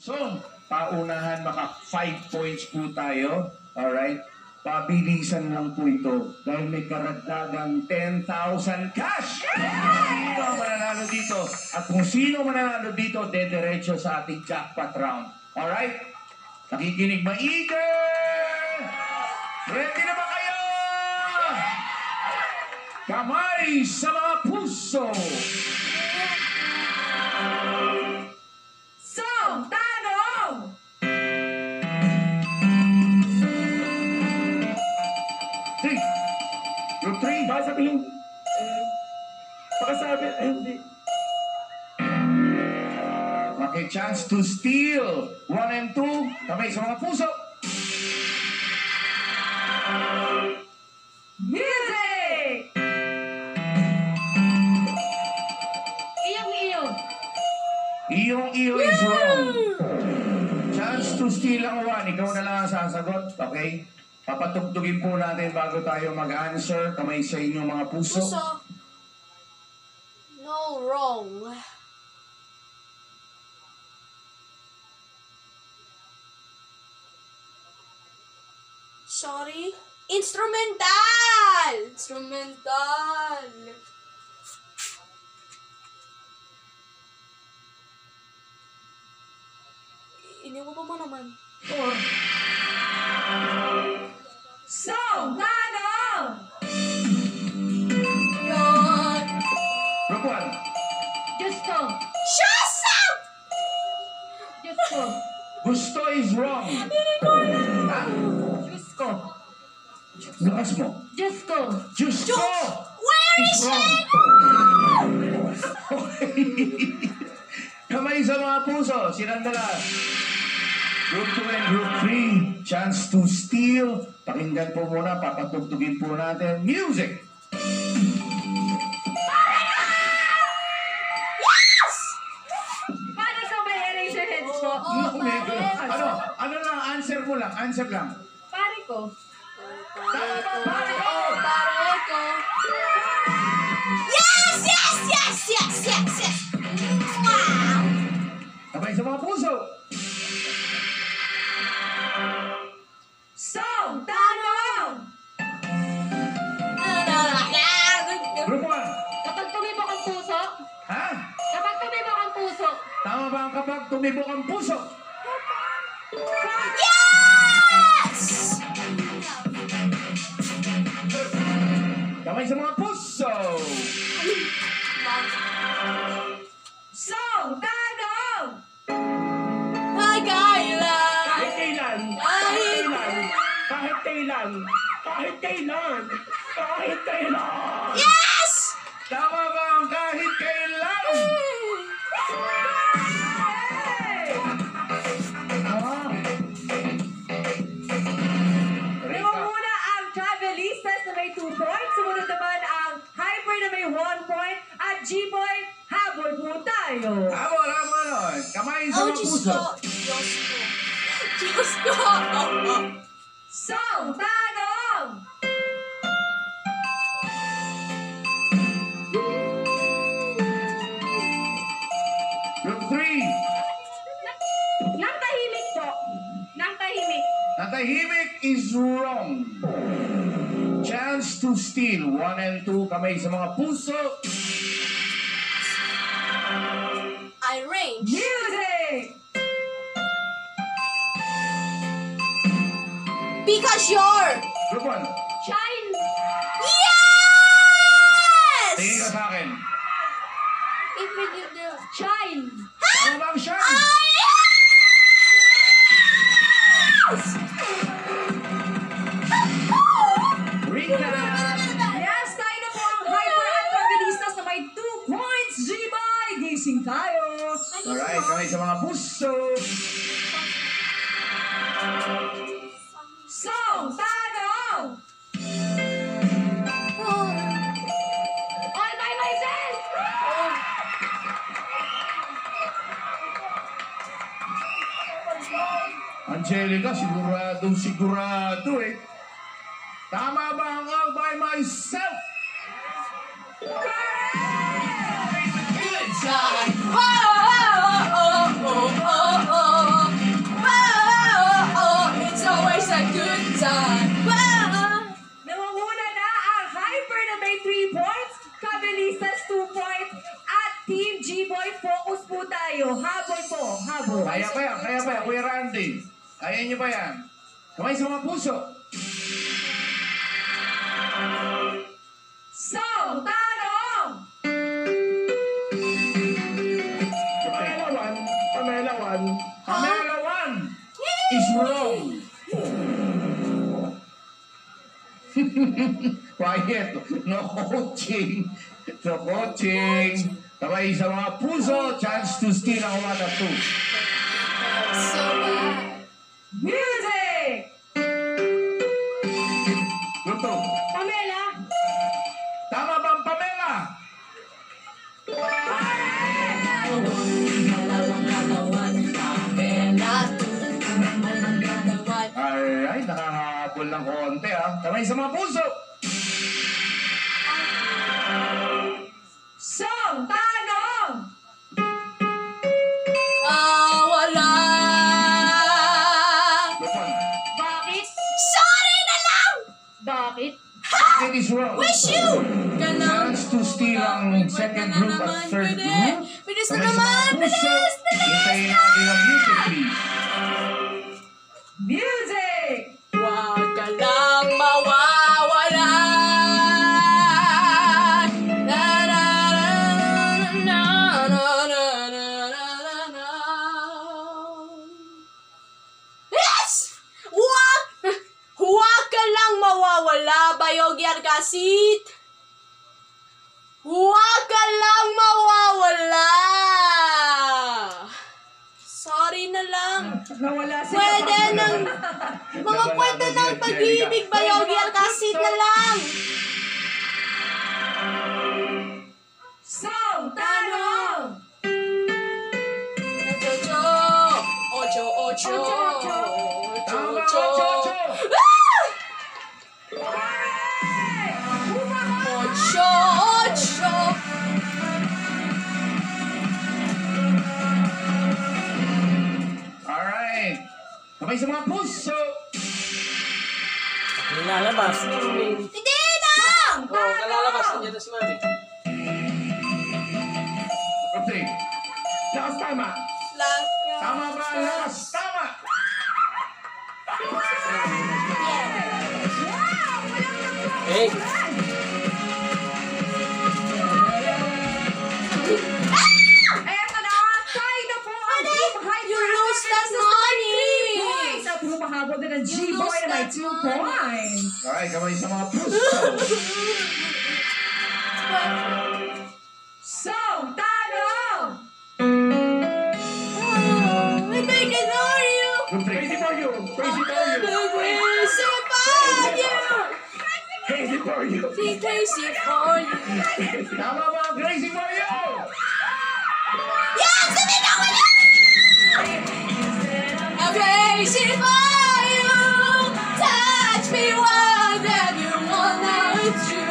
So, paunahan maka 5 points po tayo. Alright? Pabilisan lang po ito dahil may karagdagang 10,000 cash! Sino ang mananalo dito? At kung sino mananalo dito, dediretso sa ating jackpot round. Alright? Nakikinig maigi! Ready na ba kayo? Kamay sa mga puso! So, tanong! Three. Group 3. Baka sabihin, baka sabi, hindi. Okay, chance to steal. 1 and 2. Kamay sa mga puso. Music! Iyong-iyo. Iyong-iyo is wrong. Chance to steal ang 1. Ikaw na lang ang sasagot. Okay? Papatugtugin po natin bago tayo mag-answer. Kamay sa inyong mga puso. Puso. No, wrong. Sorry. Instrumental! Instrumental! Iniwan mo naman. Or, So, tanong! God! group 1. Diyos ko! Shut up! Diyos ko! Gusto is wrong. Ha? Diyos ko! Lakas mo. Diyos ko! Diyos ko! Where Is is wrong. it? Okay. Kamay sa mga puso. Sinandala. Group 2 and Group 3. Chance to steal. Pakinggan po muna. Papatugtugin po natin. Music! Yes! Paano ka may eraserheads po? Oo, bakit? Ano lang? Answer mo lang. Answer lang. Pare ko. Pare ko! Pare ko! Yes! Yes! Yes! Yes! Yes! Yes! Wow! Kamay sa mga puso. So, tanong! Group 1. Kapag tumibok ang puso, Ha? kapag tumibok ang puso, Tama ba ang kapag tumibok ang puso? Yes! Kamay sa mga puso. so, tanong! Hagailan! Kahit kailan, Kahit kahit kailan, kahit kailan, kahit kailan. Yes! Tama ba ang kahit kailan? Nangunguna ang Travelistas na may 2 points. Sumunod naman ang Hyper na may 1 point. At G-Boy, habol po tayo. Habol. Kamay sa Oh, mga Diyos puso. ko! Diyos ko! Diyos ko! So, tanong! Group 3. Nang tahimik po. Nang tahimik. Natahimik is wrong. Chance to steal. 1 and 2. Kamay sa mga puso. I range. Music! Because you're... Group 1. Shine! Yes! Tingin ka sa akin. Even you do. Shine! Tama ba ang shine? Yes! Recap. Yes, tayo na po ang Hyper at Travelistas na may 2 points. G-Boy, gising tayo. Alright, kamay sa mga puso. So, tanong! All by myself! Angelica, sigurado eh. Tama ba ang all by myself? Good time! Oh, oh, oh, oh, oh, oh. Kaya pa yan, Kuya Randy. Kaya niyo pa yan. Kamay sa mga puso. So, tanong! Pamela 1 is wrong. Quiet. No coaching. No coaching. Kamay sa mga puso. Chance to steal ang 1 at 2. So bad. Music! Group 2. Pamela! Tama ba ang Pamela? Alright, nakakahabol ng konti ha. Kamay sa mga puso. Song, tanong! Wala. Group 1. Bakit? Sorry na lang! Bakit? It is wrong. Wish you! Chance to steal ang second group at third group. Bilis na Kamay sa naman! mga puso. Bilis! Hintayin natin ang music, please. Music! Huwag ka lang mawawala. Na, na, na, na, na, na, na, na, na. Yes! Huwag ka lang mawawala, Bayogi Argasit. Huwag ka lang mawawala. Sorry na lang. Nawala si Pwede ng mga kwento ng pag-ibig, Bayogi Argasit na lang. Song, tanong! Ocho, ocho. Tama, Ocho, Ocho. ocho, ocho. Alright. Kamay sa mga puso. Lalabas. Hindi lang! Kalalabas. Nandiyan na si Mami. Group 3. Lakas tama. Tama ba? Lakas. Tama. Hey. Eto na, tayo na po ang Team Hyper. You lose that money. Points at humahabol din ang G-Boy lose na may that 2 money. points. Alright, kamay sa mga puso. Song, tanong! I think I know you. Group 3. Crazy for you. Crazy for you. Crazy for you. Crazy for you. Be crazy for you. Tama ba? Crazy for you. Yes! Sabihin ako na! I'm crazy for you. Touch me whatever you wanna do.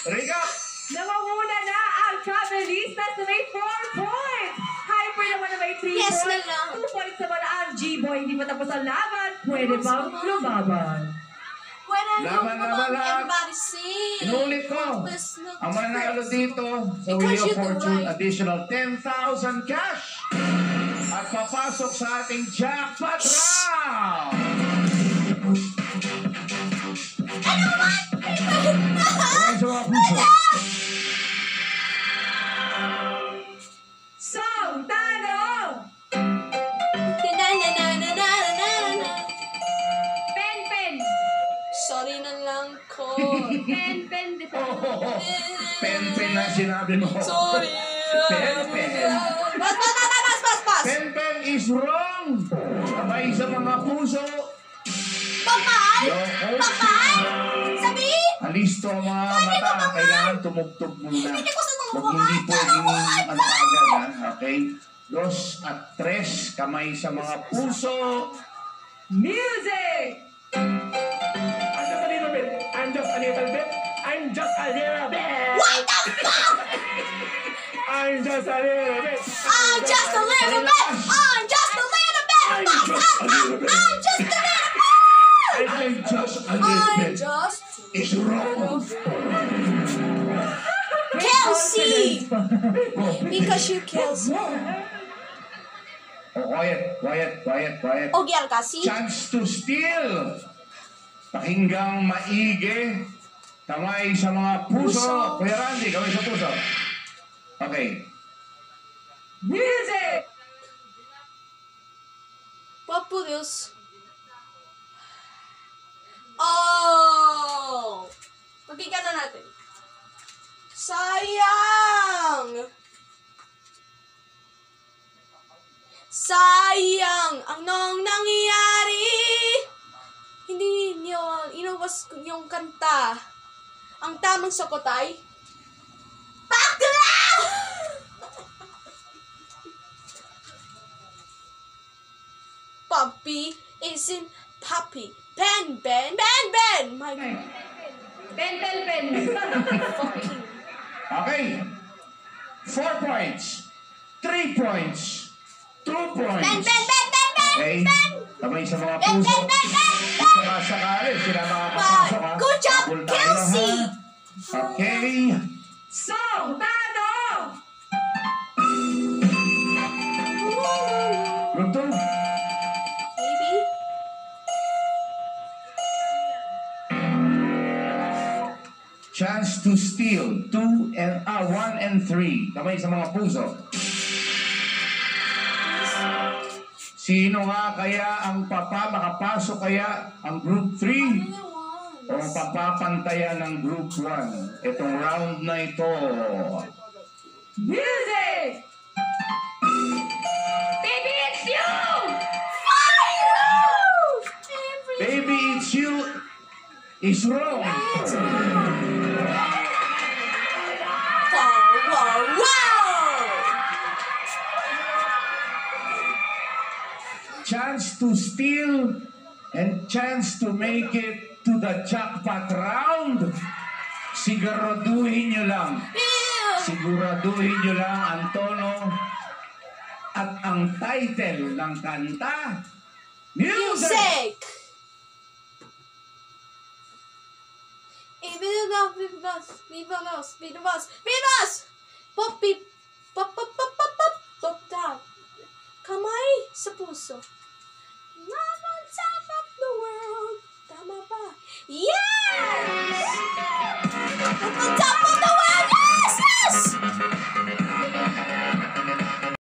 Riga. Namamuna na ang Travelistas na may 4 points. Hyper naman na may 3 Yes na points. lang. 2 points naman ang G-Boy. Hindi pa tapos ang laban. Pwede bang lumaban? When I look Laban, laban, above, lahat. everybody sing. Inulit ko. Let's look Ang mananalo dito sa Because Wheel of you do Fortune, right. additional 10,000 cash. At papasok sa ating jackpot round. Kamay sa mga puso. Song, tanong! Na-na-na-na-na-na-na. Pen. Sorry na lang ko. Pen. Oh, pen na sinabi mo. Sorry. Pen. Pas. Pen is wrong. Kamay sa mga puso. Papay? Yoko. Papay? Sabihin? Alisto ang mga mata. Kailangan tumugtog muna. Hindi ko sa Huwag hindi pwedeng ano agad ha. Okay? 2 at 3. Kamay sa mga puso. Music! I'm just a little bit. I'm just a little bit. I'm just a little bit. What the fuck? I'm just a little bit. I'm just a little bit. I'm just a little bit. I'm just a little bit. I'm just a little bit. I'm just a little I'm bit. just It's wrong. Kelsey. Because you Kelsey. Oh, quiet. Ogie Alcacid. Chance to steal. Pakinggang maigi. Kamay sa mga puso. Puso. Kuya Randy, kamay sa puso. Okay. Music! Populous. Oh! Pakinggan na natin. Sayang! Sayang! Ang nung nangyayari! Hindi niyo inubos yung kanta. Ang tamang sagot ay bakla! Puppy isn't puppy. Ben! My God. Pen. Fucking. Okay. 4 points. 3 points. 2 points. Ben! Okay. Kamay sa mga Ben! puso. Saka sakali, sila makakapasok ha. Good job, Full tayo, Kelsey! ha? Okay. Song, tanong! Group 2. Maybe? Chance to steal. 1 and 3. Kamay sa mga puso. Sino nga kaya ang makapasok kaya ang group 3? O papapantayan ng group 1? Itong round na ito. Music! Baby, it's you! Baby, it's you is wrong. Wow! Chance to steal and chance to make it to the jackpot round. Siguraduhin nyo lang. Siguraduhin nyo lang ang tono at ang title ng kanta. Music! Music! Vivas! Poppy! Pop down. Kamay sa puso. Love on top of the world. Tama ba? Yes! Pupunta